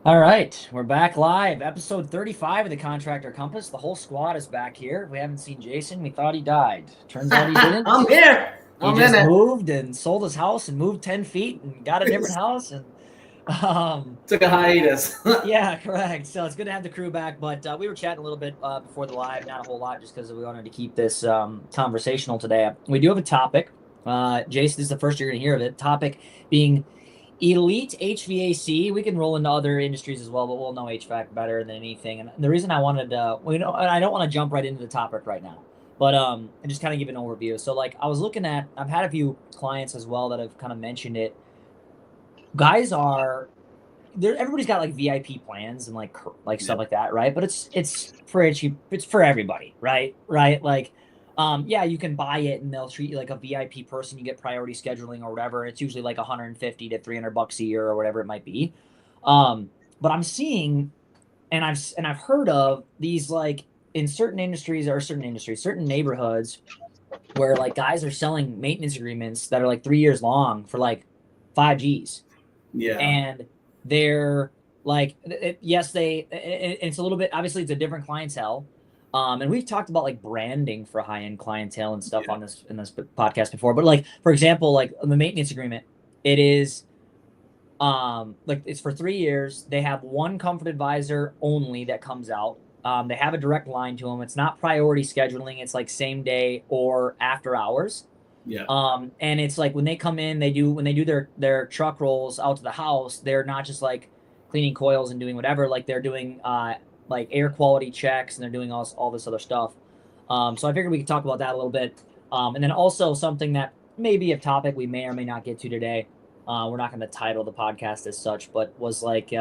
All right, we're back live. Episode 35 of the Contractor Compass. The whole squad is back here. We haven't seen Jason. We thought he died. Turns out he I'm didn't. here. He I'm in just it. moved and sold his house and moved 10 feet and got a different house. And um, Took a hiatus. yeah, correct. So it's good to have the crew back. But we were chatting a little bit before the live, not a whole lot, just because we wanted to keep this conversational today. We do have a topic. Jason, this is the first you're going to hear of it. Topic being Elite HVAC. We can roll into other industries as well, but we'll know HVAC better than anything. And the reason I wanted to, I don't want to jump right into the topic right now, but and just kind of give an overview. So like I was looking at, I've had a few clients as well that have kind of mentioned it. Guys are there. Everybody's got like VIP plans and like stuff Yep. like that, right? But it's for everybody, right? Right? Like yeah, you can buy it and they'll treat you like a VIP person. You get priority scheduling or whatever. It's usually like 150 to 300 bucks a year or whatever it might be. But I'm seeing and I've heard of these like in certain neighborhoods where like guys are selling maintenance agreements that are like 3 years long for like 5 Gs, Yeah. and they're like yes it's a little bit, obviously it's a different clientele, and we've talked about like branding for high-end clientele and stuff Yeah. on this in this podcast before, but like for example, like the maintenance agreement, it is like it's for 3 years. They have one comfort advisor only that comes out. They have a direct line to them. It's not priority scheduling, it's like same day or after hours. Yeah. And it's like when they come in, when they do their truck rolls out to the house, they're not just like cleaning coils and doing whatever. Like they're doing like air quality checks, and they're doing all this other stuff. So I figured we could talk about that a little bit. And then also something that may be a topic we may or may not get to today. We're not going to title the podcast as such, but was like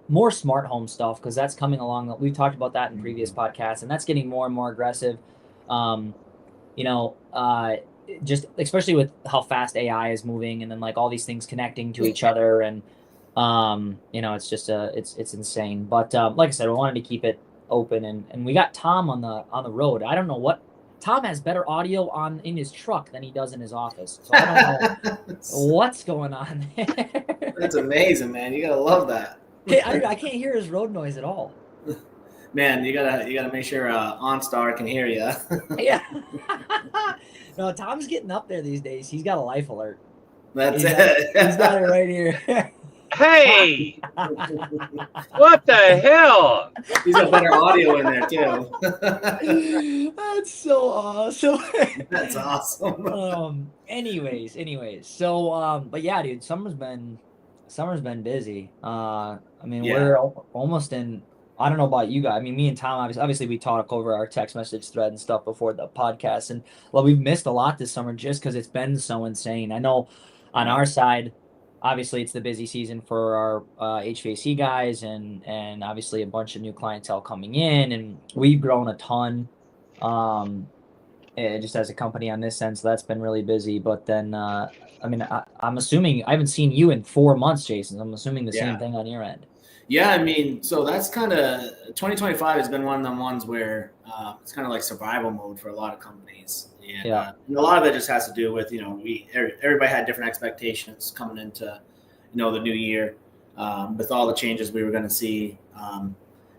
more smart home stuff, because that's coming along. We've talked about that in previous podcasts, and that's getting more and more aggressive. Um, you know, just especially with how fast AI is moving, and then like all these things connecting to each other, and it's just it's insane. But like I said, we wanted to keep it open, and we got Tom on the road. I don't know what Tom has better audio on in his truck than he does in his office, so I don't know that's, what's going on that's there. amazing, man. You gotta love that. I can't hear his road noise at all. Man, you gotta make sure OnStar can hear you. Yeah. No, Tom's getting up there these days. He's got a life alert. That's He's got it it. right here. Hey, what the hell? He's got better audio in there too. That's so awesome. That's awesome. Anyways. So but yeah, dude, summer's been busy. I mean, Yeah. we're almost in. I don't know about you guys. I mean, me and Tom, obviously we talk over our text message thread and stuff before the podcast, and well, we've missed a lot this summer just because it's been so insane. I know on Yeah. our side, obviously it's the busy season for our HVAC guys, and obviously a bunch of new clientele coming in, and we've grown a ton. Um, just as a company on this end, so that's been really busy. But then, I mean, I'm assuming I haven't seen you in 4 months, Jason. I'm assuming the same Yeah. thing on your end. Yeah, I mean, so that's kind of 2025 has been one of them ones where it's kind of like survival mode for a lot of companies, Yeah. and a lot of it just has to do with everybody had different expectations coming into the new year with all the changes we were going to see,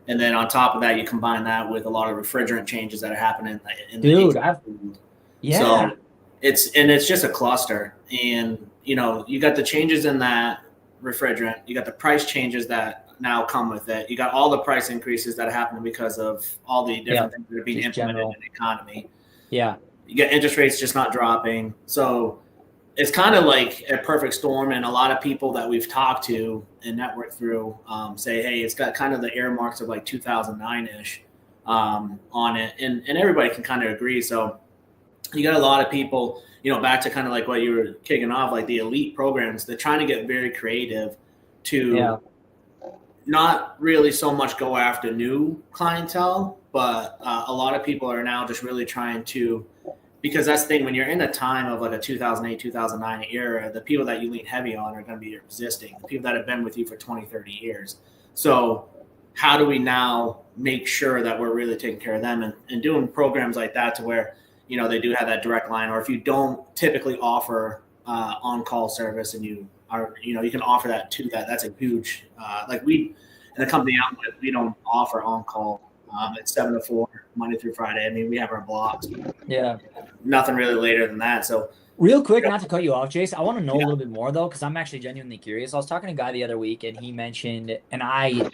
and then on top of that, you combine that with a lot of refrigerant changes that are happening in the Dude, HVAC field. yeah, So it's just a cluster, and you got the changes in that refrigerant, you got the price changes that now come with it. You got all the price increases that are happening because of all the yeah, different things that are being just implemented general. in the economy. Yeah, You get interest rates just not dropping. So it's kind of like a perfect storm. And a lot of people that we've talked to and networked through say, hey, it's got kind of the air marks of like 2009 ish on it. And everybody can kind of agree. So you got a lot of people, back to kind of like what you were kicking off, like the elite programs, they're trying to get very creative yeah, to not really so much go after new clientele, but a lot of people are now just really trying to, because that's the thing, when you're in a time of like a 2008, 2009 era, the people that you lean heavy on are going to be your existing, the people that have been with you for 20, 30 years. So how do we now make sure that we're really taking care of them and doing programs like that to where, they do have that direct line, or if you don't typically offer on-call service and you are, you can offer that to that. That's a huge, like we, And the company I'm with, we don't offer on call. It's 7 to 4, Monday through Friday. I mean, we have our blocks. Yeah. Nothing really later than that. So, real quick, not to cut you off, Jace, I want to know a little bit more though, because I'm actually genuinely curious. I was talking to a guy the other week, and he mentioned, and I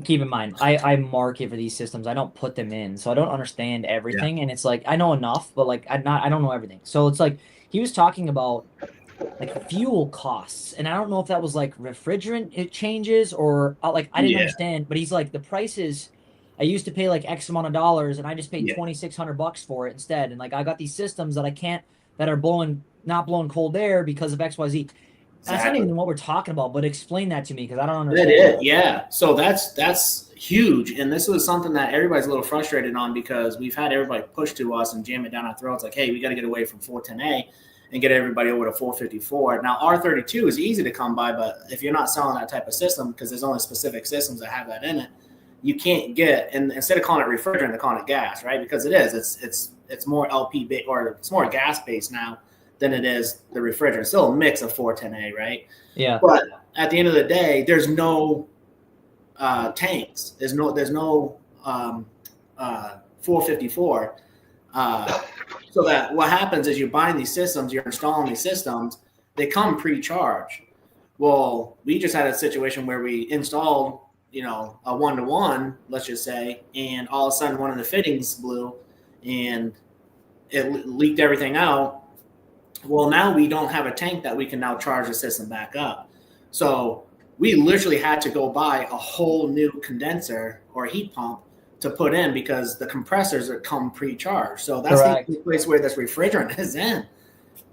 keep in mind, I market for these systems. I don't put them in, so I don't understand everything. And it's like I know enough, but like I don't know everything. So it's like he was talking about like fuel costs, and I don't know if that was like refrigerant it changes or like I didn't understand. But he's like the prices. I used to pay like X amount of dollars, and I just paid $2,600 for it instead. And like I got these systems that I can't that are not blowing cold air because of XYZ. That's not even what we're talking about, but explain that to me because I don't understand. That is, yeah. So that's huge, and this was something that everybody's a little frustrated on because we've had everybody push to us and jam it down our throats like, hey, we got to get away from 410A and get everybody over to 454. Now, R32 is easy to come by, but if you're not selling that type of system, because there's only specific systems that have that in it, you can't get, and instead of calling it refrigerant, they're calling it gas, right? Because it is. It's more LP based, or it's more gas based now than it is the refrigerant. It's still a mix of 410A, right? Yeah. But at the end of the day, there's no tanks. There's no 454. So that what happens is you're buying these systems, you're installing these systems, they come pre-charged. Well, we just had a situation where we installed, a 1-to-1, let's just say, and all of a sudden one of the fittings blew and it leaked everything out. Well, now we don't have a tank that we can now charge the system back up. So we literally had to go buy a whole new condenser or heat pump to put in because the compressors are come pre-charged. So that's the place where this refrigerant is in.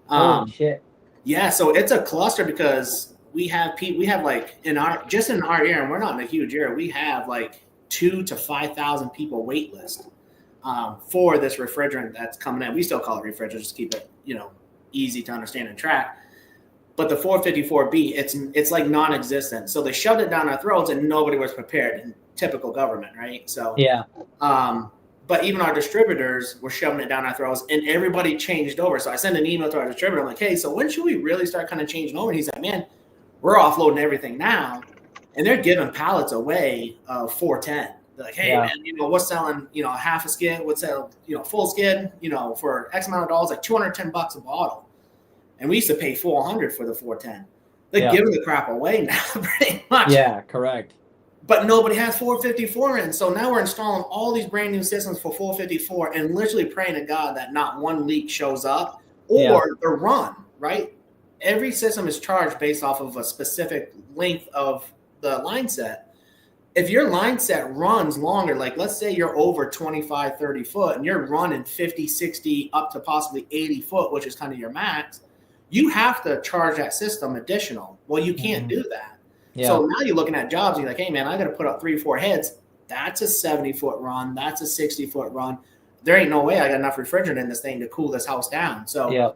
Holy shit. Yeah, so it's a cluster because we have like in our area, and we're not in a huge area, we have like 2,000 to 5,000 people wait list for this refrigerant that's coming in. We still call it refrigerant, just keep it, easy to understand and track. But the 454B, it's like non-existent. So they shoved it down our throats and nobody was prepared in typical government, right? So yeah. But even our distributors were shoving it down our throats and everybody changed over. So I sent an email to our distributor. I'm like, hey, so when should we really start kind of changing over? And he's like, man, we're offloading everything now. And they're giving pallets away of 410. They're like, hey, man, what's selling, a half a skid, what's sell, full skid, for X amount of dollars, like $210 a bottle. And we used to pay $400 for the 410. They're giving the crap away now, pretty much. Yeah, correct. But nobody has 454 in. So now we're installing all these brand new systems for 454 and literally praying to God that not one leak shows up or the run, right? Every system is charged based off of a specific length of the line set. If your line set runs longer, like let's say you're over 25, 30 foot and you're running 50, 60, up to possibly 80 foot, which is kind of your max, you have to charge that system additional. Well, you can't do that. Yeah. So now you're looking at jobs and you're like, hey, man, I got to put up 3 or 4 heads. That's a 70-foot run. That's a 60-foot run. There ain't no way I got enough refrigerant in this thing to cool this house down. So,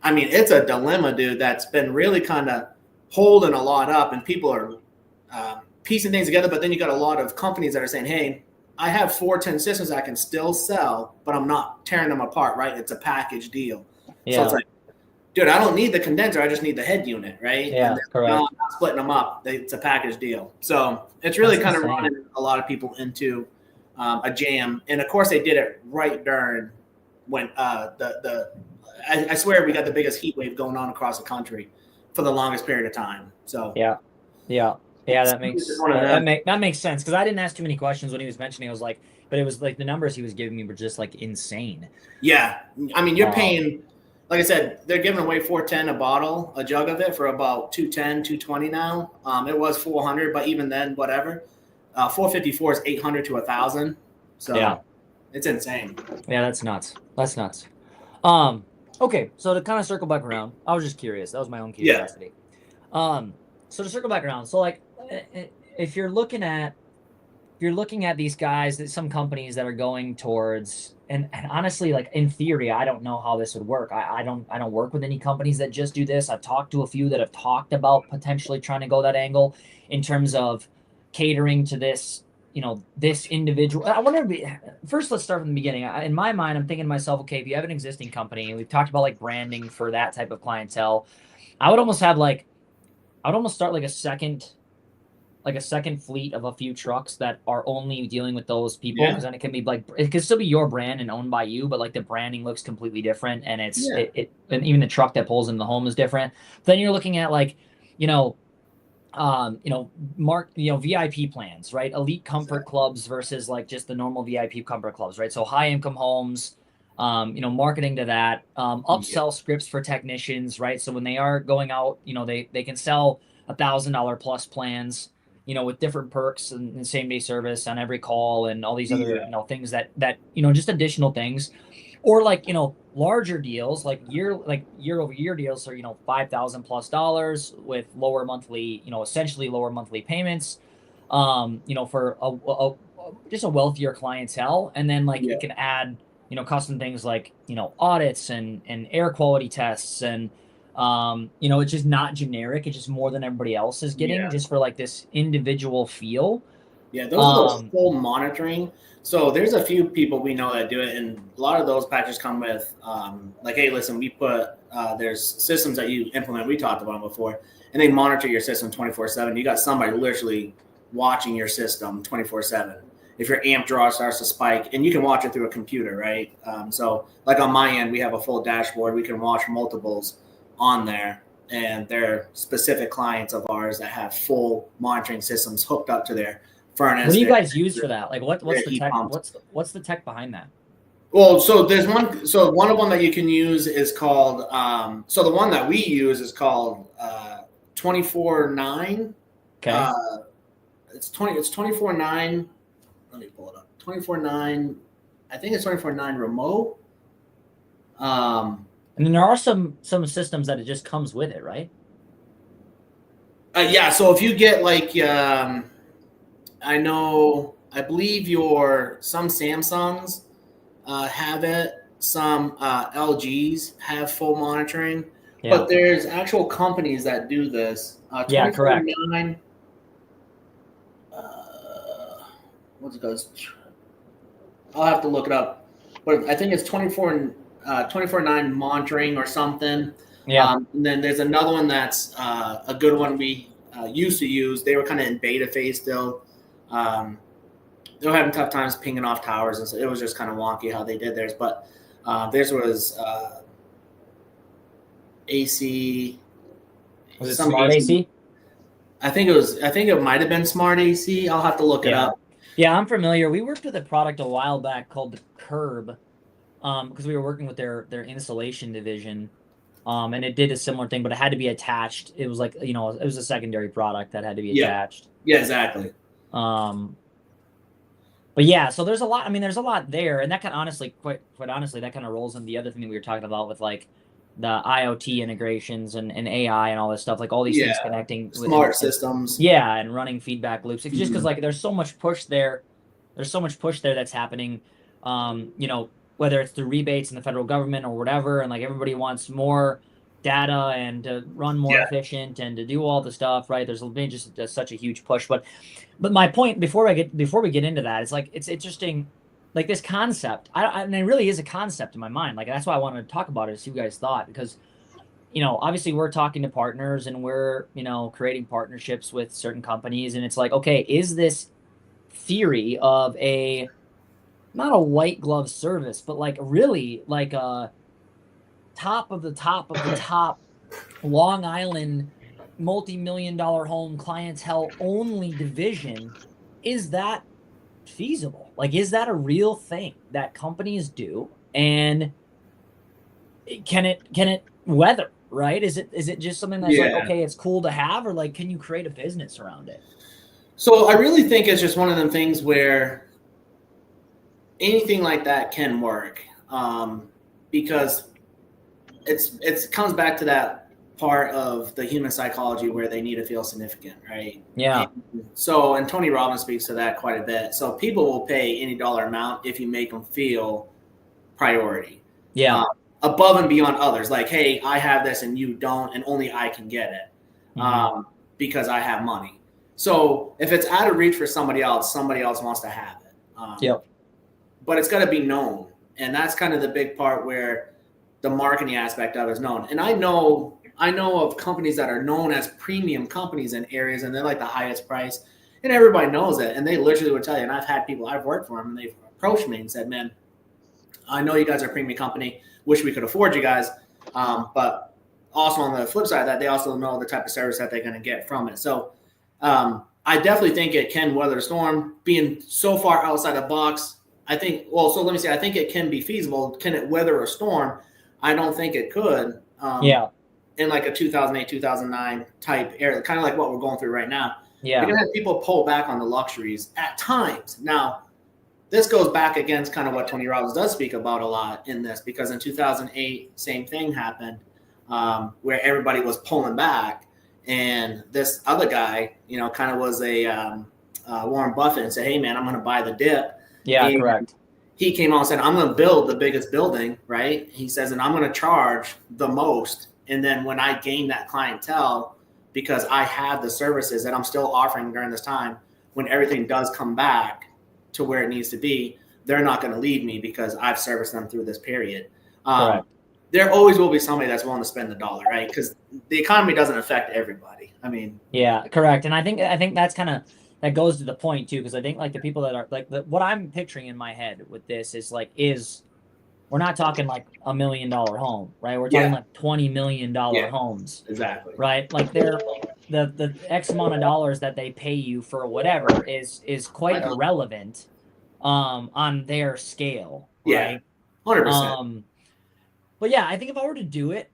I mean, it's a dilemma, dude, that's been really kind of holding a lot up and people are piecing things together. But then you got a lot of companies that are saying, hey, I have 410 systems I can still sell, but I'm not tearing them apart, right? It's a package deal. Yeah. So it's like, dude, I don't need the condenser. I just need the head unit, right? Yeah, correct. I'm not splitting them up. It's a package deal. So it's really kind of running a lot of people into a jam. And, of course, they did it right during when I swear we got the biggest heat wave going on across the country for the longest period of time. So that makes sense because I didn't ask too many questions when he was mentioning. I was like, but it was like the numbers he was giving me were just like insane. Yeah, I mean, you're paying. Like I said, they're giving away 410 a bottle, a jug of it for about 210, 220 now. It was 400, but even then, whatever. 454 is 800 to 1,000. So it's insane. Yeah, that's nuts. Okay, so to kind of circle back around, I was just curious. That was my own curiosity. So to circle back around, so like if you're looking at these guys, that some companies that are going towards, and honestly, like in theory, I don't know how this would work. I don't work with any companies that just do this. I've talked to a few that have talked about potentially trying to go that angle in terms of catering to this, this individual. I wonder, first, let's start from the beginning. In my mind, I'm thinking to myself, okay, if you have an existing company, and we've talked about like branding for that type of clientele, I would almost start like a second like a second fleet of a few trucks that are only dealing with those people, Yeah. because then it can be like, it can still be your brand and owned by you, but like the branding looks completely different, and Yeah. and even the truck that pulls in the home is different. Then you're looking at like, you know, VIP plans, right? Elite comfort Exactly. clubs versus like just the normal VIP comfort clubs, right? So high income homes, marketing to that, Yeah. upsell scripts for technicians, right? So when they are going out, they can sell $1,000 plus plans, with different perks and same day service on every call and all these other, Yeah. things that just additional things, or like larger deals, like year over year deals are $5,000 plus dollars with lower monthly, essentially lower monthly payments, for just a wealthier clientele. And then like Yeah. it can add custom things like audits and air quality tests, and it's just not generic, it's just more than everybody else is getting, Yeah. just for like this individual feel. Yeah, those are those um full monitoring. So there's a few people we know that do it, and a lot of those packages come with like, hey, listen, we put there's systems that you implement. We talked about them before, and they monitor your system 24/7. You got somebody literally watching your system 24/7. If your amp draw starts to spike, and you can watch it through a computer, right? So like on my end, we have a full dashboard. We can watch multiples on there, and they're specific clients of ours that have full monitoring systems hooked up to their what furnace, do you their, guys use for that? Like what's their the heat tech, pumps. what's the tech behind that? Well, so there's one. So one of them that you can use is called. So the one that we use is called 24/9. Okay. It's 24/9. Let me pull it up. 24/9. I think it's 24/9 remote. Um, And then there are some systems that it just comes with it, right? yeah. So if you get like, I believe some Samsungs have it. Some LGs have full monitoring, Yeah. but there's actual companies that do this. Yeah, correct. 24/9. What's it goes? I'll have to look it up, but I think it's 24/9 monitoring or something. Yeah. And then there's another one that's a good one we used to use. They were kind of in beta phase still. They were having tough times pinging off towers, and so it was just kind of wonky how they did theirs. But theirs was AC. Was it Some Smart AC? I think it was. I think it might have been Smart AC. I'll have to look it Yeah. up. Yeah, I'm familiar. We worked with a product a while back called the Curb, because we were working with their insulation division. And it did a similar thing, but it had to be attached. It was like, it was a secondary product that had to be Yeah. attached. Yeah. Exactly. But yeah, so there's a lot. I mean, there's a lot there, and that kind of honestly, quite honestly, that kind of rolls into the other thing that we were talking about with like the IoT integrations and AI and all this stuff, like all these things Yeah. connecting with Smart systems. yeah, and running feedback loops. It's just because Mhm. like there's so much push there. There's so much push there that's happening. Whether it's through rebates in the federal government or whatever, and like everybody wants more data and to run more Yeah. efficient and to do all the stuff, right? There's been just such a huge push. But my point before we get into that is like it's interesting, like this concept. And it really is a concept in my mind. Like that's why I wanted to talk about it, to see what you guys thought, because obviously we're talking to partners and we're creating partnerships with certain companies, and it's like, okay, is this theory of not a white glove service, but like really like a top of the top of the top Long Island multi-million-dollar home clientele only division, is that feasible? Like, is that a real thing that companies do? And can it weather, right? Is it just something that's like, Yeah. okay, it's cool to have, or like, can you create a business around it? So I really think it's just one of them things where anything like that can work, because it comes back to that part of the human psychology where they need to feel significant, right? Yeah. And Tony Robbins speaks to that quite a bit. So people will pay any dollar amount if you make them feel priority. Yeah. Above and beyond others. Like, hey, I have this and you don't, and only I can get it because I have money. So if it's out of reach for somebody else wants to have it. Yep. But it's got to be known. And that's kind of the big part where the marketing aspect of it is known. And I know I know of companies that are known as premium companies in areas, and they're like the highest price, and everybody knows it. And they literally would tell you. And I've had people I've worked for them, and they've approached me and said, "Man, I know you guys are a premium company. Wish we could afford you guys, but also on the flip side of that, they also know the type of service that they're going to get from it." So I definitely think it can weather the storm. Being so far outside the box, I think. Well, so let me say, I think it can be feasible. Can it weather a storm? I don't think it could. In like a 2008, 2009 type era, kind of like what we're going through right now. Yeah. You're going to have people pull back on the luxuries at times. Now, this goes back against kind of what Tony Robbins does speak about a lot in this, because in 2008, same thing happened where everybody was pulling back. And this other guy, kind of was a Warren Buffett and said, "Hey, man, I'm going to buy the dip." Yeah, and correct. He came out and said, "I'm going to build the biggest building," right? He says, "and I'm going to charge the most. And then when I gain that clientele, because I have the services that I'm still offering during this time, when everything does come back to where it needs to be, they're not going to leave me because I've serviced them through this period." There always will be somebody that's willing to spend the dollar, right? Because the economy doesn't affect everybody. I mean, yeah, correct. And I think that's kind of, that goes to the point too, because I think like the people that are like what I'm picturing in my head with this is we're not talking like $1 million home, right? We're talking like $20 million homes. Exactly. Right? Like they're the X amount of dollars that they pay you for whatever is quite irrelevant on their scale. Right? Yeah. 100%. But yeah, I think if I were to do it,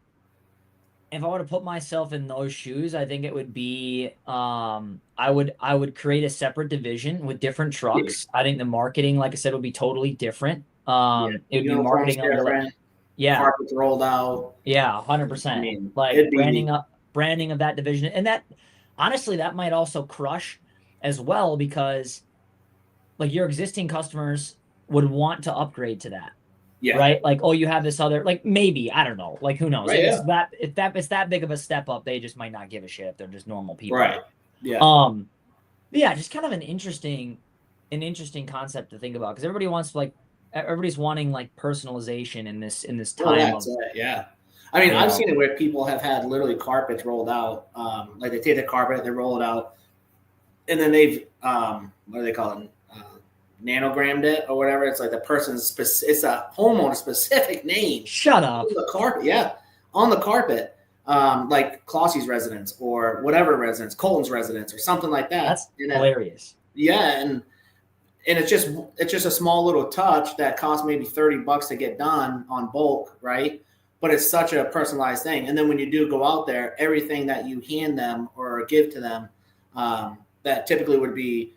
if I were to put myself in those shoes, I think it would be I would create a separate division with different trucks. I think the marketing, like I said, would be totally different. It would be marketing under carpets rolled out. Yeah, 100%. I mean, like branding of that division. And that honestly, that might also crush as well, because like your existing customers would want to upgrade to that. Yeah. Right. Like, oh, you have this other, like, maybe, I don't know, like, who knows? Right, if it's that big of a step up, they just might not give a shit if they're just normal people. Right. Yeah. Yeah, just kind of an interesting concept to think about, because everybody's wanting like personalization in this time. Yeah. I mean, I've seen it where people have had literally carpets rolled out. Like they take the carpet, they roll it out, and then they've what do they call it? Nanogrammed it or whatever. It's like the person's it's a homeowner specific name. Shut up. On the carpet, yeah, on the carpet, like Clossie's residence or whatever residence, Colton's residence or something like that. That's hilarious. Yeah, and it's just a small little touch that costs maybe $30 to get done on bulk, right? But it's such a personalized thing. And then when you do go out there, everything that you hand them or give to them, that typically would be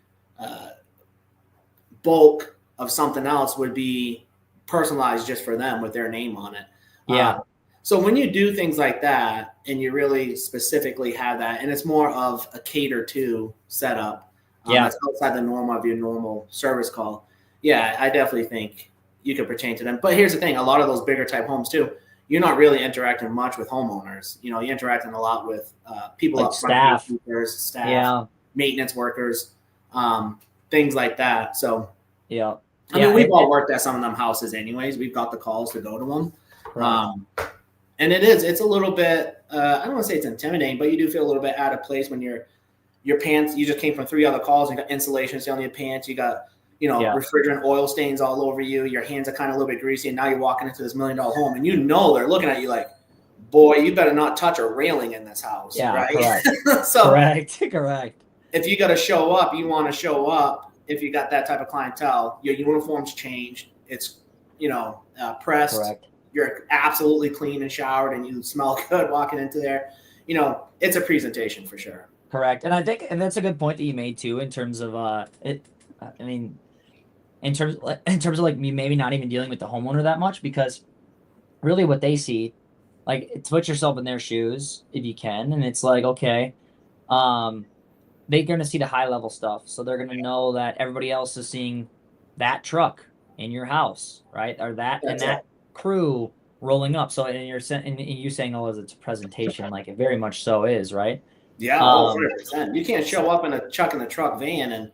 bulk of something else, would be personalized just for them with their name on it. Yeah. So when you do things like that and you really specifically have that, and it's more of a cater to setup, that's outside the norm of your normal service call. Yeah, I definitely think you could pertain to them. But here's the thing: a lot of those bigger type homes too, you're not really interacting much with homeowners. You're interacting a lot with people like up front, staff, maintenance workers, things like that. So I mean, we've all worked at some of them houses anyways. We've got the calls to go to them. Right. And it's a little bit, I don't want to say it's intimidating, but you do feel a little bit out of place when your pants, you just came from 3 other calls, you got insulation still on your pants, you got, refrigerant oil stains all over you, your hands are kind of a little bit greasy, and now you're walking into this $1 million home, and they're looking at you like, boy, you better not touch a railing in this house. Yeah, right? Correct. So correct. If you got to show up, you want to show up. If you got that type of clientele, your uniform's changed. It's, pressed. Correct. You're absolutely clean and showered and you smell good walking into there. It's a presentation for sure. Correct. And I think, and that's a good point that you made too, in terms of, in terms of like me maybe not even dealing with the homeowner that much, because really what they see, like, put yourself in their shoes if you can. And it's like, okay, they're going to see the high level stuff. So they're going to know that everybody else is seeing that truck in your house, right? Or that crew rolling up. So, and you saying, oh, it's a presentation, like it very much so is, right? Yeah, 100%. You can't show up in a Chuck in the Truck van and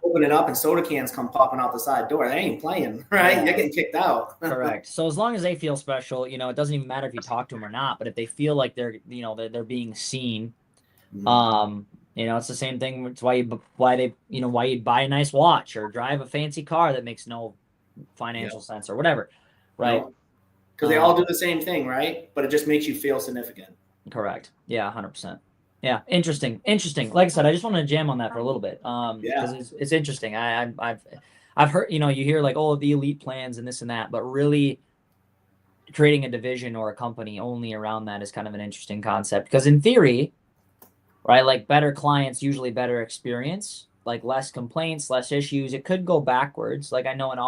open it up and soda cans come popping out the side door. They ain't playing, right? You're getting kicked out. Correct. So as long as they feel special, it doesn't even matter if you talk to them or not. But if they feel like they're being seen, it's the same thing. It's why you'd buy a nice watch or drive a fancy car that makes no financial sense or whatever, right? Because they all do the same thing, right? But it just makes you feel significant. Correct. Yeah, 100%. Yeah, interesting. Like I said, I just wanted to jam on that for a little bit, because it's interesting. I've heard, you hear like, oh, the elite plans and this and that, but really creating a division or a company only around that is kind of an interesting concept. Because in theory, right, like better clients usually better experience, like less complaints, less issues. It could go backwards. Like I know in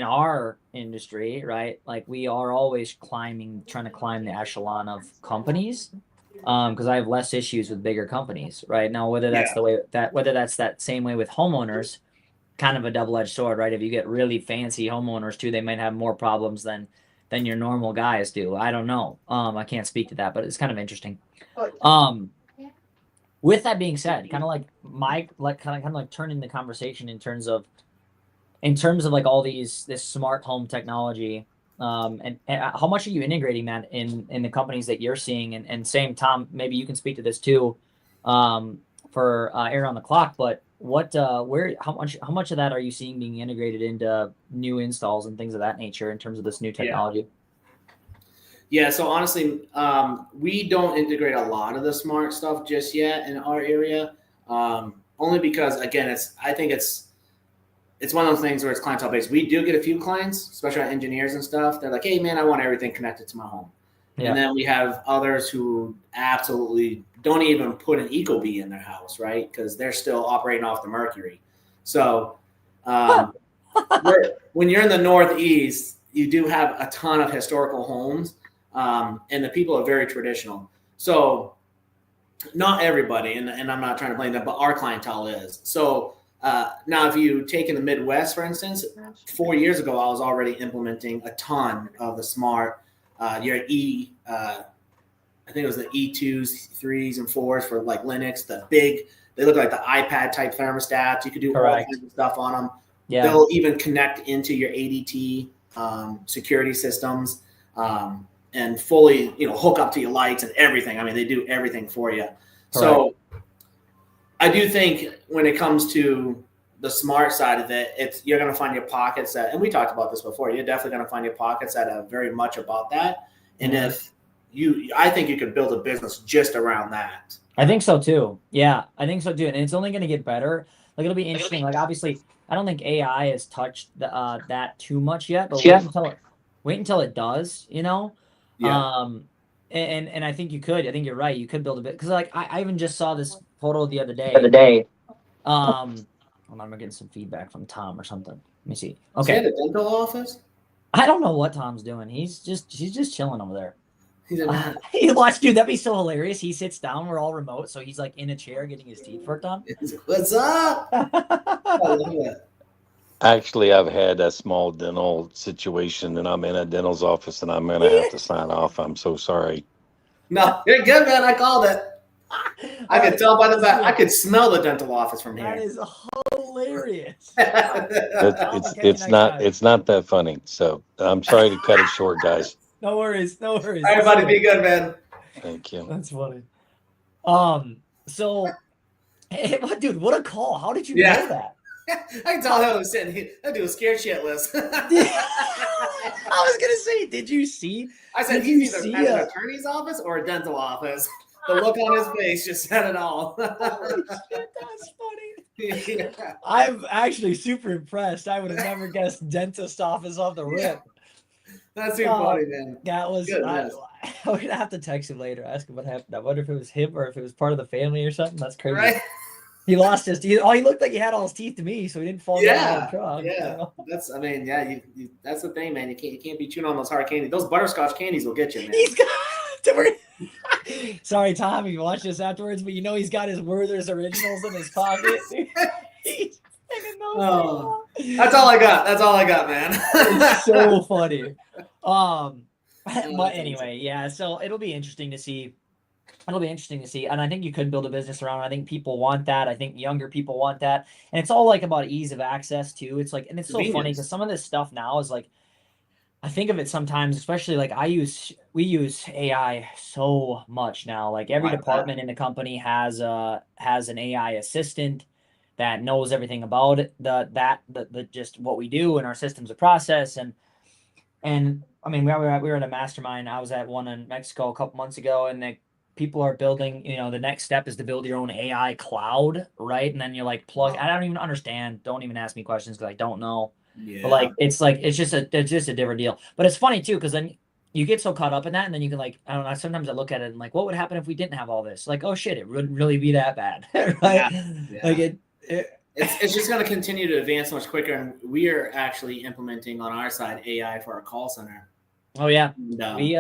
our industry, right, like we are always trying to climb the echelon of companies, because I have less issues with bigger companies, right? Now, whether that's that same way with homeowners, kind of a double-edged sword, right? If you get really fancy homeowners too, they might have more problems than your normal guys do. I don't know. I can't speak to that, but it's kind of interesting. With that being said, kind of like turning the conversation in terms of like all this smart home technology, and how much are you integrating that in the companies that you're seeing? And same, Tom, maybe you can speak to this too, for Air on the Clock. But how much of that are you seeing being integrated into new installs and things of that nature in terms of this new technology? Yeah, so honestly, we don't integrate a lot of the smart stuff just yet in our area, only because, again, I think it's one of those things where it's clientele based. We do get a few clients, especially engineers and stuff. They're like, hey, man, I want everything connected to my home. Yeah. And then we have others who absolutely don't even put an Ecobee in their house, right? Because they're still operating off the Mercury. So when you're in the Northeast, you do have a ton of historical homes, and the people are very traditional. So not everybody, and I'm not trying to blame them, but our clientele is. So now, if you take in the Midwest, for instance, 4 years ago, I was already implementing a ton of the smart, I think it was the E2s, 3s, and 4s for like Linux, they look like the iPad type thermostats. You could do all kinds of stuff on them. Yeah. They'll even connect into your ADT security systems, and fully, hook up to your lights and everything. I mean, they do everything for you. So I do think when it comes to the smart side of it, you're going to find your pockets that, and we talked about this before, you're definitely going to find your pockets that are very much about that. And I think you could build a business just around that. I think so too. Yeah, I think so too. And it's only going to get better. Like, it'll be interesting. Like, obviously, I don't think AI has touched that too much yet, but wait until it does, Yeah. And I think you could. I think you're right. You could build a bit, because like I even just saw this photo the other day. Hold on, I'm getting some feedback from Tom or something. Let me see. Okay. Is he at a dental office? I don't know what Tom's doing. He's just chilling over there. Watch, dude, that'd be so hilarious. He sits down, we're all remote, so he's like in a chair getting his teeth worked on. What's up? I love it. Actually, I've had a small dental situation, and I'm in a dental's office, and I'm going to have to sign off. I'm so sorry. No, you're good, man. I called it. I could tell by the back. I could smell the dental office from here. That is hilarious. It's not that funny. So I'm sorry to cut it short, guys. No worries. Everybody be good, man. Thank you. That's funny. So, hey, dude, what a call. How did you know that? I can tell him was sitting here. That dude was scared shitless. I was going to say, did you see? I said, he's either at an attorney's office or a dental office. The look on his face just said it all. Holy shit, that's funny. Yeah. I'm actually super impressed. I would have never guessed dentist office off the rip. That's too funny, man. That was. I'm gonna have to text him later, ask him what happened. I wonder if it was him or if it was part of the family or something. That's crazy. Right? He lost his teeth. Oh, he looked like he had all his teeth to me, so he didn't fall down the truck. Yeah, that's. I mean, that's the thing, man. You can't be chewing on those hard candies. Those butterscotch candies will get you, man. He's got. Sorry, Tom, if you watch this afterwards, but he's got his Werther's Originals in his pocket. He's that's all I got, man. It's so funny. But anyway, yeah. So it'll be interesting to see it'll be interesting to see. And I think you could build a business around it. I think people want that. I think younger people want that. And it's all like about ease of access too. It's like, and it's so funny because some of this stuff now is like, I think of it sometimes, especially like we use AI so much now. Like every department in the company has an AI assistant that knows everything about it, the just what we do and our systems of process. And I mean, we were at a mastermind. I was at one in Mexico a couple months ago, and people are building, the next step is to build your own AI cloud, right? And then you're like I don't even understand. Don't even ask me questions because I don't know. Yeah. But it's just a different deal. But it's funny too, because then you get so caught up in that, and then you can like, I don't know, sometimes I look at it and like, what would happen if we didn't have all this? Like, oh shit, it wouldn't really be that bad. Right? Yeah. Like it's just going to continue to advance much quicker, and we are actually implementing on our side AI for our call center. Oh yeah. And, we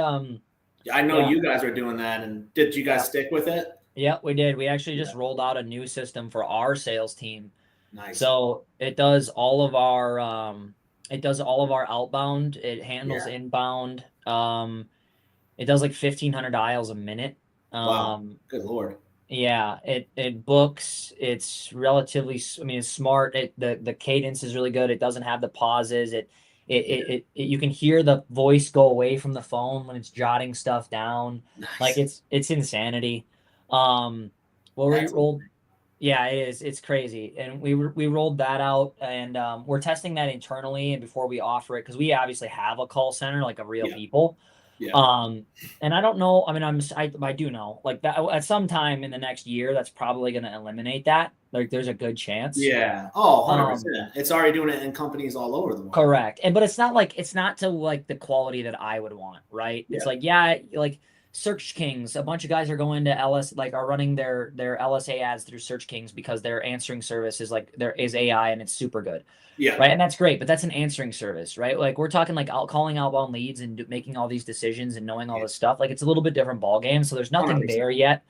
I know you guys are doing that, and did you guys stick with it? Yeah, we did. We actually just rolled out a new system for our sales team. Nice. So it does all of our outbound. It handles inbound. It does like 1,500 dials a minute. Wow. Good Lord. Yeah, it books. It's relatively, I mean, it's smart. The cadence is really good. It doesn't have the pauses. You can hear the voice go away from the phone when it's jotting stuff down. Nice. Like it's insanity. Well, we rolled. Yeah, it is. It's crazy, and we rolled that out, and we're testing that internally, and before we offer it, because we obviously have a call center, like a real people. Yeah. And I don't know. I mean, I do know like that at some time in the next year, that's probably going to eliminate that. Like, there's a good chance. Yeah. Oh, 100%. It's already doing it in companies all over the world. Correct. But it's not to like the quality that I would want. Right. Yeah. It's like, like Search Kings, a bunch of guys are going to are running their LSA ads through Search Kings because their answering service is there is AI and it's super good. Yeah. Right. And that's great, but that's an answering service, right? Like we're talking like calling outbound leads and making all these decisions and knowing all this stuff. Like it's a little bit different ball game. So there's nothing 100%. there yet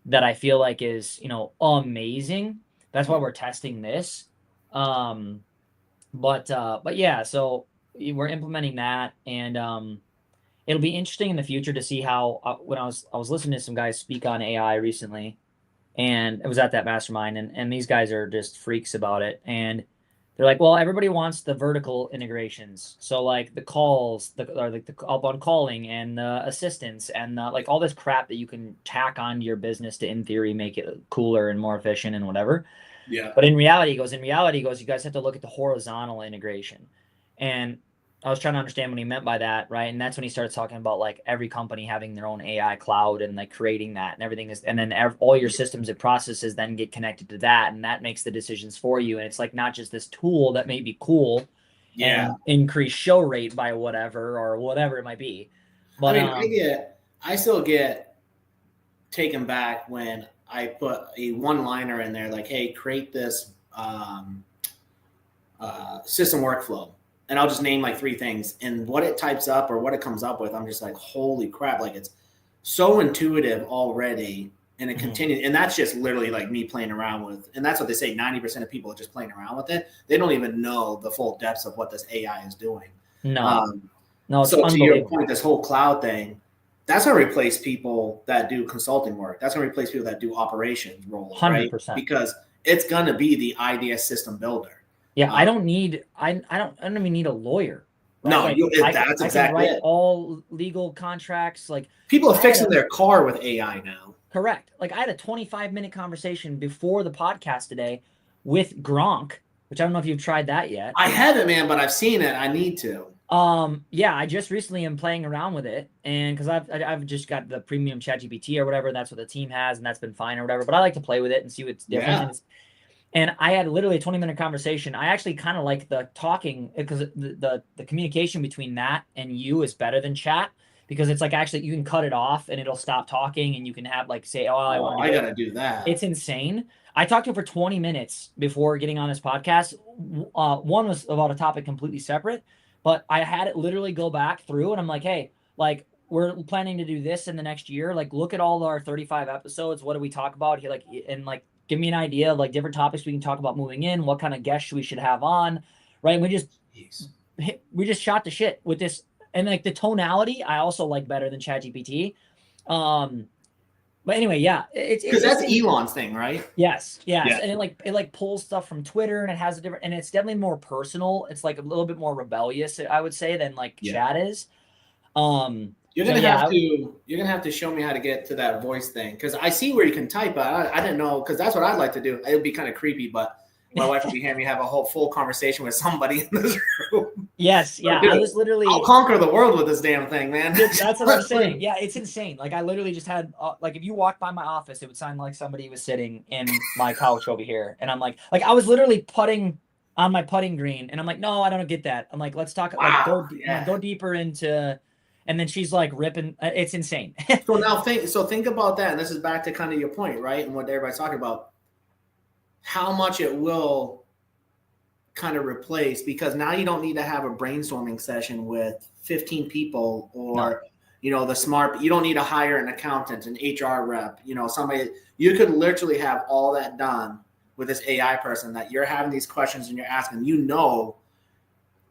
that I feel like is, amazing. That's why we're testing this. But yeah, so we're implementing that, and it'll be interesting in the future to see how when I was listening to some guys speak on AI recently, and it was at that mastermind, and these guys are just freaks about it, and they're like, well, everybody wants the vertical integrations, so like the calls, the outbound calling and the assistants and like all this crap that you can tack on your business to, in theory, make it cooler and more efficient and whatever. Yeah. But in reality, you guys have to look at the horizontal integration. And I was trying to understand what he meant by that, right? And that's when he started talking about like every company having their own AI cloud and like creating that, and everything is, and then all your systems and processes then get connected to that, and that makes the decisions for you. And it's like not just this tool that may be cool and increase show rate by whatever it might be. But I mean, I still get taken back when I put a one-liner in there like, hey, create this system workflow. And I'll just name like 3 things, and what it types up or what it comes up with, I'm just like, holy crap. Like, it's so intuitive already, and it continues. And that's just literally like me playing around with, and that's what they say, 90% of people are just playing around with it. They don't even know the full depths of what this AI is doing. No, so to your point, this whole cloud thing, that's going to replace people that do consulting work. That's going to replace people that do operations roles, 100%. Right? Because it's going to be the idea system builder. Yeah, I don't even need a lawyer. Right? No, like, that's I exactly can write all legal contracts. Like people are fixing their car with AI now. Correct. Like I had a 25-minute conversation before the podcast today with Gronk, which I don't know if you've tried that yet. I haven't, man, but I've seen it. I need to. Yeah, I just recently am playing around with it, and because I've just got the premium ChatGPT or whatever. That's what the team has, and that's been fine or whatever. But I like to play with it and see what's different. Yeah. And I had literally a 20-minute conversation. I actually kind of like the talking, because the communication between that and you is better than chat, because it's like actually you can cut it off and it'll stop talking, and you can have like say, I got to do that. It's insane. I talked to him for 20 minutes before getting on this podcast. One was about a topic completely separate, but I had it literally go back through, and I'm like, hey, like we're planning to do this in the next year. Like look at all our 35 episodes. What do we talk about here? Like, and like, give me an idea of like different topics we can talk about moving in, what kind of guests we should have on, right? And we just shot the shit with this, and like the tonality I also like better than ChatGPT. But anyway, yeah, Because that's Elon's thing, right? Yes, yes, Yeah. and it pulls stuff from Twitter, and it has a different, and it's definitely more personal. It's like a little bit more rebellious, I would say, than like chat is. You're gonna have to show me how to get to that voice thing, because I see where you can type, but I didn't know, because that's what I'd like to do. It would be kind of creepy, but my wife would be hearing me have a whole full conversation with somebody in this room. Yes, yeah, I was literally. I'll conquer the world with this damn thing, man. That's what I'm saying. Yeah, it's insane. Like I literally just had like if you walked by my office, it would sound like somebody was sitting in my couch over here, and I'm like I was literally putting on my putting green, and I'm like, no, I don't get that. I'm like, let's talk. Wow, like go deeper into. And then she's like ripping. It's insane. So think about that, and this is back to kind of your point, right? And what everybody's talking about, how much it will kind of replace, because now you don't need to have a brainstorming session with 15 people or you don't need to hire an accountant, an HR rep, somebody. You could literally have all that done with this AI person that you're having these questions and you're asking,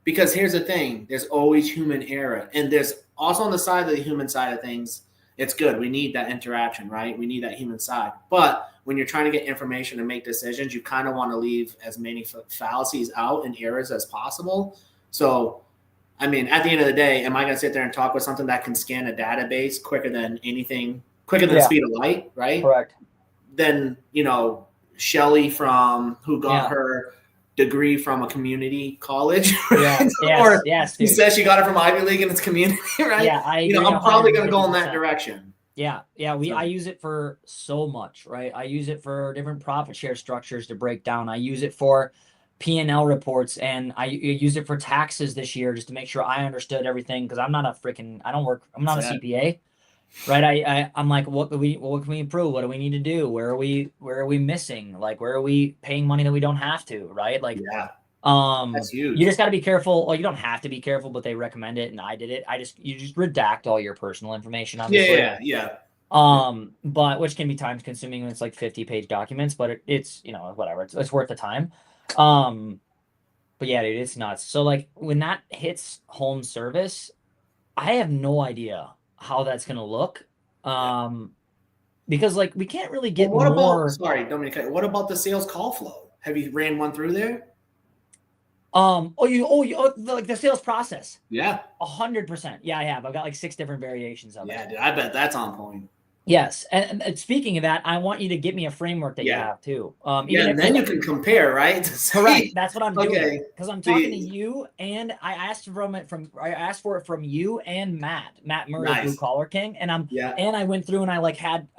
because here's the thing, there's always human error, and there's also on the side of the human side of things, it's good. We need that interaction, right? We need that human side. But when you're trying to get information and make decisions, you kind of want to leave as many fallacies out and errors as possible. So, I mean, at the end of the day, am I going to sit there and talk with something that can scan a database quicker than the speed of light, right? Correct. Then, Shelly who got her degree from a community college, right? Yes, she says she got it from Ivy League and it's community, right? Yeah, I agree. I'm probably going to go in that direction. Yeah. I use it for so much, right? I use it for different profit share structures to break down. I use it for P&L reports, and I use it for taxes this year just to make sure I understood everything, because I'm not a CPA, right? I'm like, what can we improve? What do we need to do? Where are we missing? Like, where are we paying money that we don't have to, right? Like, that's huge. You just got to be careful. Well, you don't have to be careful, but they recommend it, and I did it. You just redact all your personal information, obviously. Yeah. But which can be time consuming when it's like 50-page documents, but it's whatever. It's worth the time. But yeah, dude, it's nuts. So like when that hits home service, I have no idea how that's gonna look. Because like we can't really get sorry, Dominic, what about the sales call flow? Have you ran one through there? Like the sales process. Yeah. 100%. Yeah, I have. I've got like 6 different variations of it. Yeah, dude, I bet that's on point. Yes, and speaking of that, I want you to get me a framework that you have too. And then you can compare, right? Correct. That's what I'm doing, because I'm talking to you, and I asked for it from you and Matt Murray, Blue Collar King, and I went through and I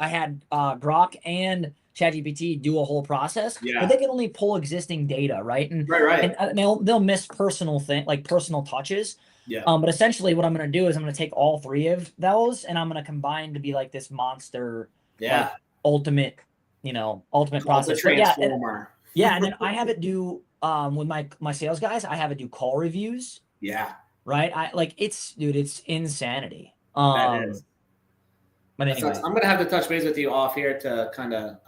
had Grok and ChatGPT do a whole process, but they can only pull existing data, right? And and they'll miss personal touches. Yeah. But essentially what I'm going to do is I'm going to take all 3 of those and I'm going to combine to be like this monster, ultimate process. Transformer. And then I have it do, with my sales guys, I have it do call reviews. Yeah. Right. It's insanity. That is. But anyway, I'm going to have to touch base with you off here to kind of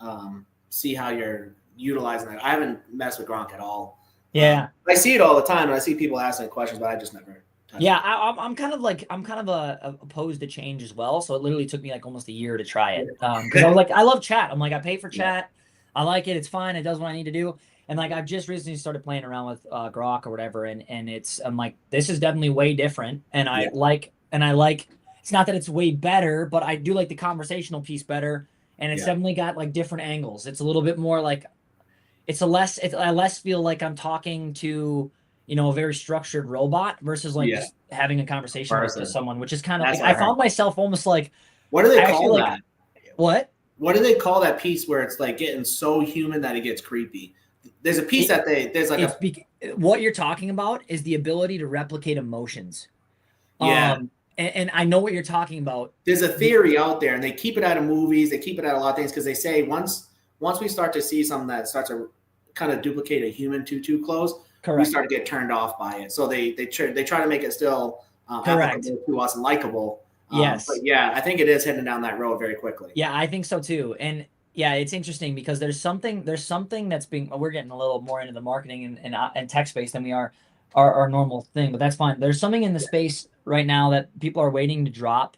see how you're utilizing that. I haven't messed with Gronk at all. Yeah. I see it all the time, and I see people asking questions, but I just never. I'm kind of opposed to change as well. So it literally took me like almost a year to try it. Because I was like, I love chat. I'm like, I pay for chat. I like it. It's fine. It does what I need to do. And like, I've just recently started playing around with Grok or whatever. And I'm like, this is definitely way different. And I like, it's not that it's way better, but I do like the conversational piece better. And it's definitely got like different angles. It's a little bit more like, I less feel like I'm talking to, a very structured robot versus like just having a conversation with someone, which is kind of like, I found myself almost like, what do they call that? What do they call that piece where it's like getting so human that it gets creepy? There's a piece what you're talking about is the ability to replicate emotions. Yeah. And I know what you're talking about. There's a theory out there, and they keep it out of movies. They keep it out of a lot of things, because they say once we start to see something that starts to kind of duplicate a human too close, we start to get turned off by it. So they try to make it still applicable to us and likable. Yes. But yeah, I think it is heading down that road very quickly. Yeah, I think so too. And yeah, it's interesting because there's something that's we're getting a little more into the marketing and tech space than we are our normal thing, but that's fine. There's something in the space right now that people are waiting to drop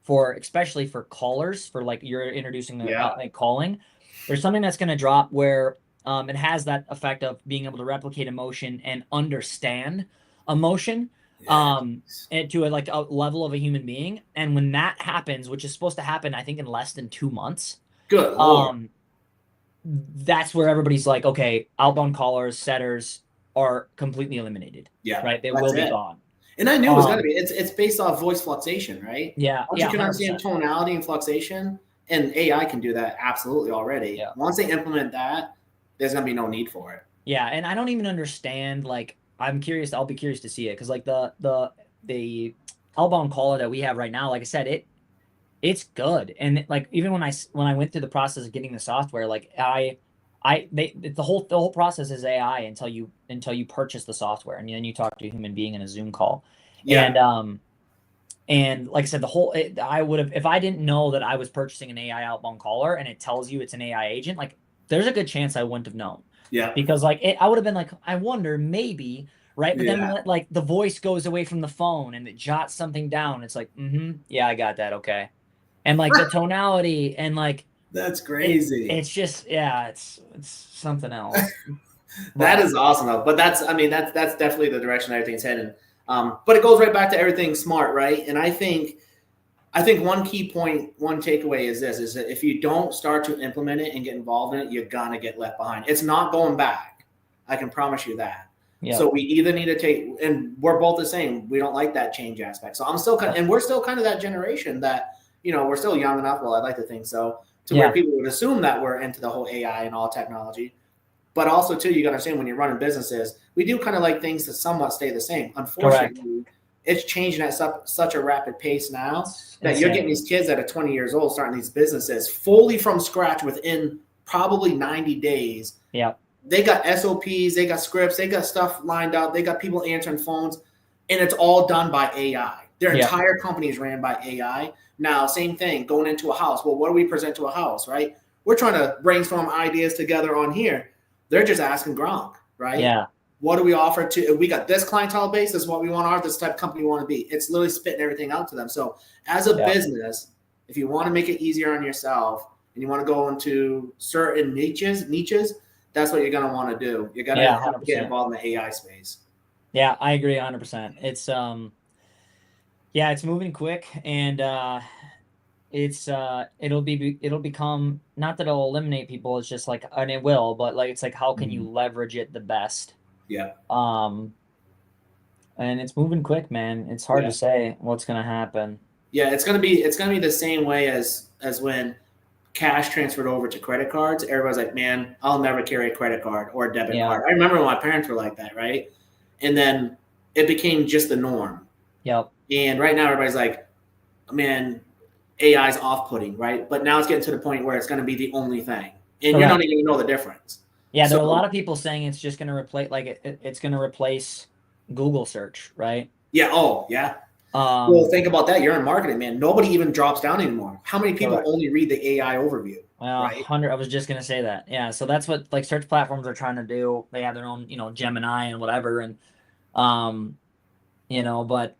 for especially for callers, for like you're introducing Yeah. like calling. There's something that's going to drop where it has that effect of being able to replicate emotion and understand emotion Yeah. and to like a level of a human being. And when that happens, which is supposed to happen, I think in less than 2 months, Good Lord. that's where everybody's like, okay, outbound callers, setters are completely eliminated. Yeah. Right. They That's will be it. gone. And I knew it was going to be. It's based off voice fluctuation, right? Yeah. Once Yeah. you can understand 100%. tonality and fluctuation, and AI can do that absolutely already. Yeah. Once they implement that, there's going to be no need for it. Yeah. And I don't even understand, like, I'm curious. I'll be curious to see it. Cause like the outbound caller that we have right now, like I said, it's good. And like, even when I went through the process of getting the software, like the whole process is AI until you purchase the software and then you talk to a human being in a Zoom call. Yeah. And like I said, I would have, if I didn't know that I was purchasing an AI outbound caller and it tells you it's an AI agent, like there's a good chance I wouldn't have known. Yeah. Because like I would have been like, I wonder, maybe, right? But Yeah. then like the voice goes away from the phone and it jots something down. It's like, yeah, I got that. Okay. And like the tonality and like That's crazy. it's just, yeah, it's something else. That is awesome though. But that's definitely the direction everything's heading. But it goes right back to everything smart, right? And I think one key point, one takeaway is this: is that if you don't start to implement it and get involved in it, you're gonna get left behind. It's not going back. I can promise you that. Yeah. So we either need to take, and we're both the same. We don't like that change aspect. So I'm still and we're still kind of that generation that, we're still young enough. Well, I'd like to think so, to where people would assume that we're into the whole AI and all technology. But also, too, you got to understand when you're running businesses, we do kind of like things to somewhat stay the same. Unfortunately, it's changing at such a rapid pace now that you're getting these kids that are 20 years old starting these businesses fully from scratch within probably 90 days. Yeah. They got SOPs, they got scripts, they got stuff lined up, they got people answering phones, and it's all done by AI. Their entire company is ran by AI. Now, same thing, going into a house. Well, what do we present to a house, right? We're trying to brainstorm ideas together on here. They're just asking Gronk, right? Yeah. What do we offer to? We got this clientele base. This is what we want. This type of company we want to be. It's literally spitting everything out to them. So, as a business, if you want to make it easier on yourself and you want to go into certain niches, that's what you're going to want to do. You're going to have to get involved in the AI space. Yeah, I agree 100%. It's it's moving quick, and it'll become, not that it'll eliminate people, it's just like, and it will, but like it's like, how can you leverage it the best? Yeah. And it's moving quick, man. It's hard to say what's gonna happen. Yeah, it's gonna be the same way as when cash transferred over to credit cards. Everybody's like, man, I'll never carry a credit card or a debit card. I remember when my parents were like that, right? And then it became just the norm. Yep. And right now everybody's like, man, AI is off-putting, right? But now it's getting to the point where it's going to be the only thing, and you're not even going to know the difference. Yeah, there are a lot of people saying it's just going to replace, like it's going to replace Google search, right? Yeah. Oh, yeah. Well, think about that. You're in marketing, man. Nobody even drops down anymore. How many people only read the AI overview? Well, right? 100. I was just going to say that. Yeah. So that's what like search platforms are trying to do. They have their own, Gemini and whatever, and but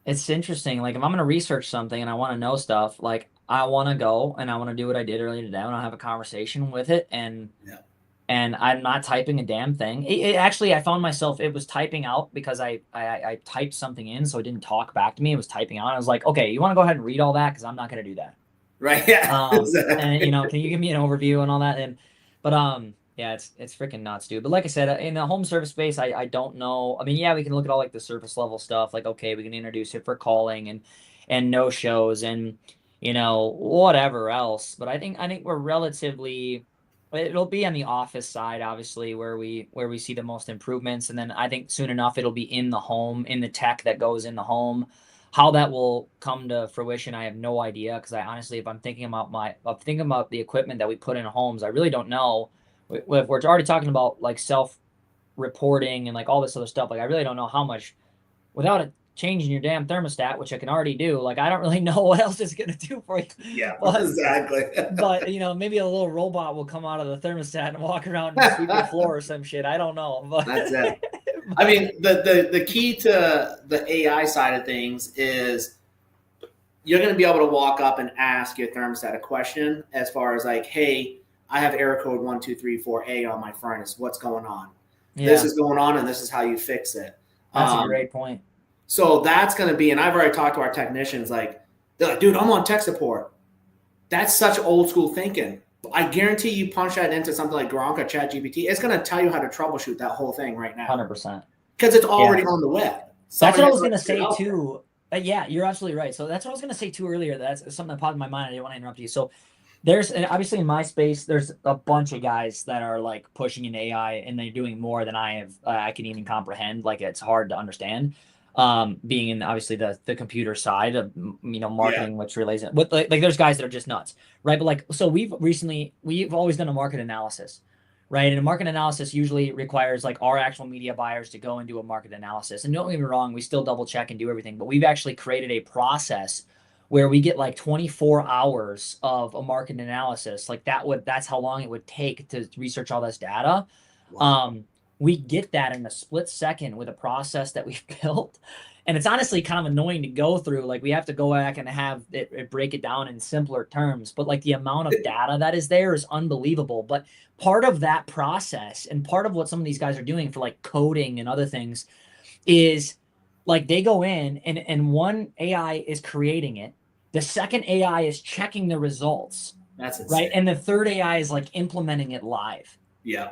it's interesting. Like if I'm going to research something and I want to know stuff, like I want to go and I want to do what I did earlier today. I want to have a conversation with it, and I'm not typing a damn thing. It actually, I found myself, it was typing out because I typed something in, so it didn't talk back to me. It was typing out. I was like, okay, you want to go ahead and read all that? Because I'm not going to do that. Right. Yeah. Exactly. And can you give me an overview and all that? Yeah, it's freaking nuts, dude. But like I said, in the home service space, I don't know. I mean, yeah, we can look at all like the surface level stuff. Like, okay, we can introduce it for calling and no shows and whatever else. But I think we're relatively. It'll be on the office side, obviously, where we see the most improvements, and then I think soon enough it'll be in the home, in the tech that goes in the home. How that will come to fruition, I have no idea. Because I honestly, if I'm thinking about the equipment that we put in homes, I really don't know. If we're already talking about like self-reporting and like all this other stuff, like I really don't know how much, without it changing your damn thermostat, which I can already do, like I don't really know what else it's gonna do for you. Yeah, exactly. But maybe a little robot will come out of the thermostat and walk around and sweep your floor or some shit. I don't know. But that's it. I mean, the key to the AI side of things is you're going to be able to walk up and ask your thermostat a question as far as like, hey, I have error code 1234A on my furnace. What's going on? Yeah. This is going on, and this is how you fix it. That's a great point. So that's going to be, and I've already talked to our technicians, like, they're like, dude, I'm on tech support. That's such old school thinking. I guarantee you punch that into something like Gronk or ChatGPT, it's going to tell you how to troubleshoot that whole thing right now. 100%. Because it's already on the web. That's what I was going to say too. Yeah, you're absolutely right. So that's what I was going to say too earlier. That's something that popped in my mind. I didn't want to interrupt you. So there's obviously in my space, there's a bunch of guys that are like pushing in AI, and they're doing more than I can even comprehend. Like, it's hard to understand. Being in obviously the computer side of marketing, which relates with like there's guys that are just nuts, right? But like, so we've always done a market analysis, right? And a market analysis usually requires like our actual media buyers to go and do a market analysis. And don't get me wrong, we still double check and do everything, but we've actually created a process where we get like 24 hours of a market analysis. Like that's how long it would take to research all this data. Wow. We get that in a split second with a process that we've built. And it's honestly kind of annoying to go through. Like, we have to go back and have it break it down in simpler terms. But like, the amount of data that is there is unbelievable. But part of that process, and part of what some of these guys are doing for like coding and other things, is like they go in and one AI is creating it. The second AI is checking the results. That's insane. Right. And the third AI is like implementing it live. Yeah.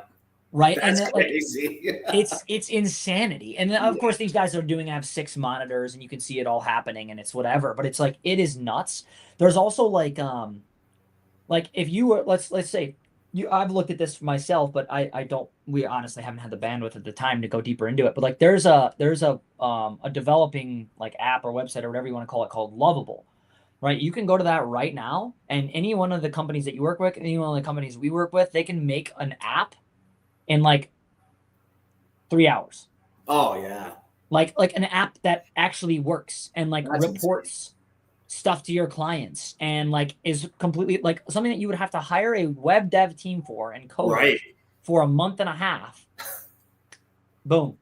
Right. That's and crazy. it's insanity. And then, of course, these guys are have 6 monitors, and you can see it all happening, and it's whatever. But it's like, it is nuts. There's also like if you were, let's say I've looked at this myself, but we honestly haven't had the bandwidth at the time to go deeper into it. But like, there's a developing like app or website or whatever you want to call it, called Lovable. Right. You can go to that right now, and any one of the companies that you work with, any one of the companies we work with, they can make an app in like 3 hours. Oh yeah. Like an app that actually works and like That's reports stuff to your clients, and like is completely like something that you would have to hire a web dev team for and code for a month and a half. Boom.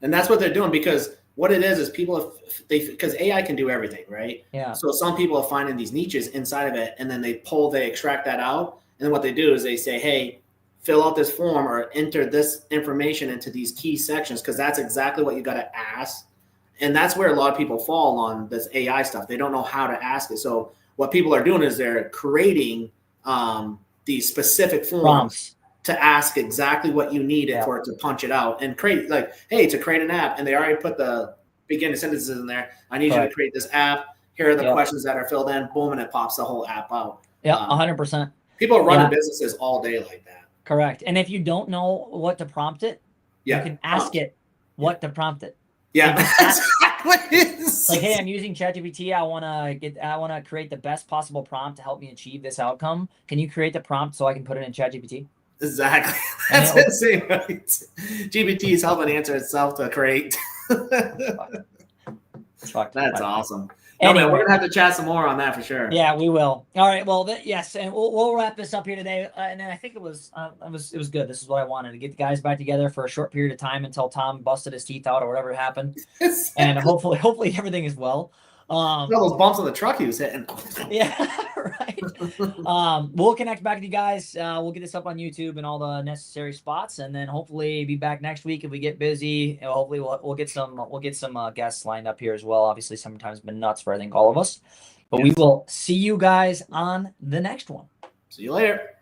And that's what they're doing, because what it is people, because AI can do everything, right? Yeah. So some people are finding these niches inside of it, and then they extract that out. And then what they do is they say, hey, fill out this form or enter this information into these key sections, because that's exactly what you got to ask. And that's where a lot of people fall on this AI stuff. They don't know how to ask it. So what people are doing is they're creating these specific forms to ask exactly what you need for it to punch it out and create, like, hey, to create an app. And they already put the beginning sentences in there. I need you to create this app. Here are the questions that are filled in. Boom, and it pops the whole app out. Yeah, 100%. People are running businesses all day like that. Correct. And if you don't know what to prompt it, you can ask it what to prompt it. Yeah. Like, hey, I'm using ChatGPT. I want to create the best possible prompt to help me achieve this outcome. Can you create the prompt so I can put it in ChatGPT? Exactly. That's insane, right? GPT is helping answer itself to create. That's awesome. Anyway, man, we're gonna have to chat some more on that for sure. Yeah, we will. All right. Well, yes, and we'll wrap this up here today. And I think it was good. This is what I wanted, to get the guys back together for a short period of time until Tom busted his teeth out or whatever happened. And hopefully everything is well. All those bumps on the truck he was hitting. Yeah, right. We'll connect back with you guys. We'll get this up on YouTube and all the necessary spots, and then hopefully be back next week if we get busy. And hopefully we'll get some guests lined up here as well. Obviously, sometimes been nuts for I think all of us, but we will see you guys on the next one. See you later.